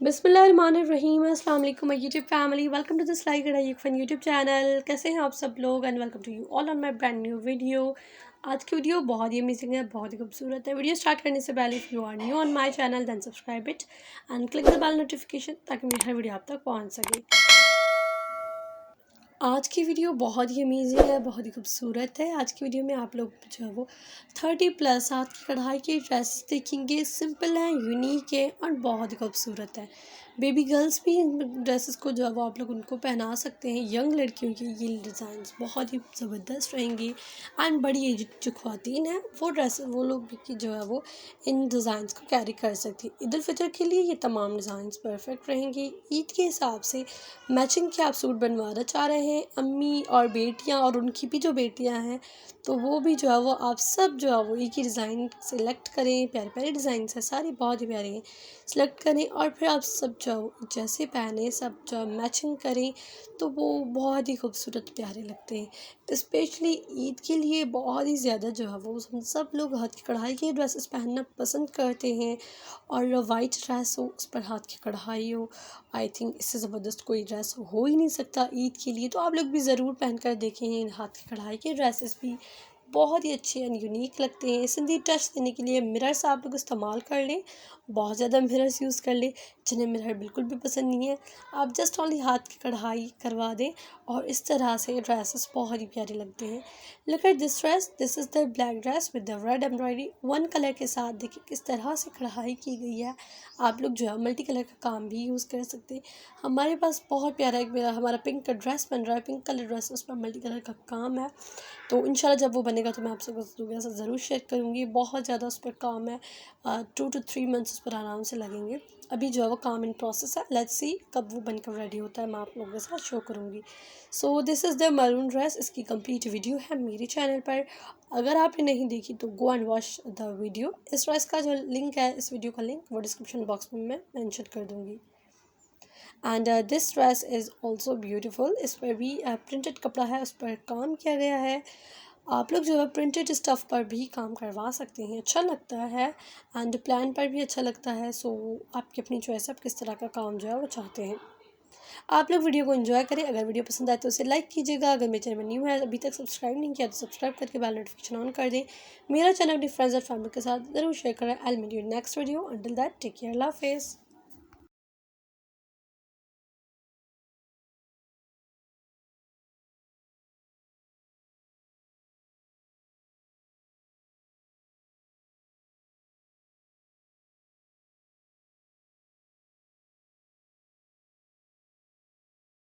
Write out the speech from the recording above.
बिस्मिल्लाहिर्रहमानिर्रहीम अस्सलाम वालेकुम my YouTube family welcome to this like कढ़ाई फन यूट्यूब चैनल। कैसे हैं आप सब लोग and welcome to you all on my brand new video. आज की वीडियो बहुत ही अमेजिंग है, बहुत ही खूबसूरत है। वीडियो स्टार्ट करने से पहले if you are new on my channel then subscribe it and click the bell notification ताकि मेरी हर वीडियो आप तक पहुँच सके। आज की वीडियो बहुत ही अमेजिंग है, बहुत ही खूबसूरत है। आज की वीडियो में आप लोग जो है वो 30+ हाथ की कढ़ाई की ड्रेस देखेंगे। सिंपल है, यूनिक है और बहुत ही खूबसूरत है। बेबी गर्ल्स भी इन ड्रेसेस को जो है वो आप लोग उनको पहना सकते हैं। यंग लड़कियों की ये डिज़ाइंस बहुत ही ज़बरदस्त रहेंगी एंड बड़ी एज जो ख़वातीन हैं वो लोग भी जो है वो इन डिज़ाइंस को कैरी कर सकती हैं। ईद उल फितर के लिए ये तमाम डिज़ाइंस परफेक्ट रहेंगी। ईद के हिसाब से मैचिंग के आप सूट बनवाना चाह रहे हैं, अम्मी और बेटियां और उनकी भी जो बेटियां हैं तो वो भी जो है वो आप सब जो है वो एक ही डिज़ाइन सेलेक्ट करें। प्यारे प्यारे डिज़ाइन है, सारी बहुत ही प्यारे हैं। सेलेक्ट करें और फिर आप सब जो है वो जैसे पहने सब जो मैचिंग करें तो वो बहुत ही खूबसूरत प्यारे लगते हैं। स्पेशली ईद के लिए बहुत ही ज़्यादा जो है वो हम सब लोग हाथ की कढ़ाई के ड्रेसेस पहनना पसंद करते हैं। और वाइट ड्रेस हो उस पर हाथ की कढ़ाई हो, आई थिंक इससे ज़बरदस्त कोई ड्रेस हो ही नहीं सकता ईद के लिए। तो आप लोग भी ज़रूर पहन कर देखें। हाथ की कढ़ाई के ड्रेसेस भी बहुत ही अच्छे एंड यूनिक लगते हैं। सिंधी टच देने के लिए मिरर्स आप लोग इस्तेमाल कर लें, बहुत ज़्यादा मिरर्स यूज़ कर लें। जिन्हें मिरर बिल्कुल भी पसंद नहीं है आप जस्ट ओनली हाथ की कढ़ाई करवा दें और इस तरह से ड्रेसेस बहुत ही प्यारे लगते हैं। Look at this dress, this is the black dress with the red embroidery one colour के साथ। देखिए किस तरह से कढ़ाई की गई है। आप लोग जो है मल्टी कलर का काम भी यूज़ कर सकते हैं। हमारे पास बहुत प्यारा एक हमारा पिंक का ड्रेस बन रहा है, पिंक कलर ड्रेस, उस पर मल्टी कलर का काम है। तो इंशाल्लाह जब वो बनेगा तो मैं आपसे दोबारा से ज़रूर शेयर करूँगी। बहुत ज़्यादा उस पर काम है, 2 to 3 मंथ्स उस पर आराम से लगेंगे। अभी जो है वो काम इन प्रोसेस है। लेट्स सी कब वो बनकर रेडी होता है मैं आप लोगों के साथ शो करूँगी। So this is the maroon dress. इसकी कंप्लीट वीडियो है मेरे चैनल पर, अगर आपने नहीं देखी तो go and watch the video. इस ड्रेस का जो लिंक है, इस वीडियो का लिंक वो डिस्क्रिप्शन बॉक्स में मैं मेंशन कर दूँगी। And this dress is also beautiful. इस पर भी प्रिंटेड कपड़ा है, उस पर काम किया गया है। आप लोग जो है प्रिंटेड स्टफ़ पर भी काम करवा सकते हैं, अच्छा लगता है एंड प्लान पर भी अच्छा लगता है। सो आपकी अपनी चॉइस है, आप किस तरह का काम जो है वो चाहते हैं। आप लोग वीडियो को एंजॉय करें। अगर वीडियो पसंद आए तो उसे लाइक कीजिएगा। अगर मेरे चैनल में न्यू है, अभी तक सब्सक्राइब नहीं किया तो सब्सक्राइब करके बेल नोटिफिकेशन ऑन कर दें। मेरा चैनल अपने फ्रेंड्स और फैमिली के साथ ज़रूर शेयर करें। I will meet you next video. Until that take care, अल्लाह हाफिज़।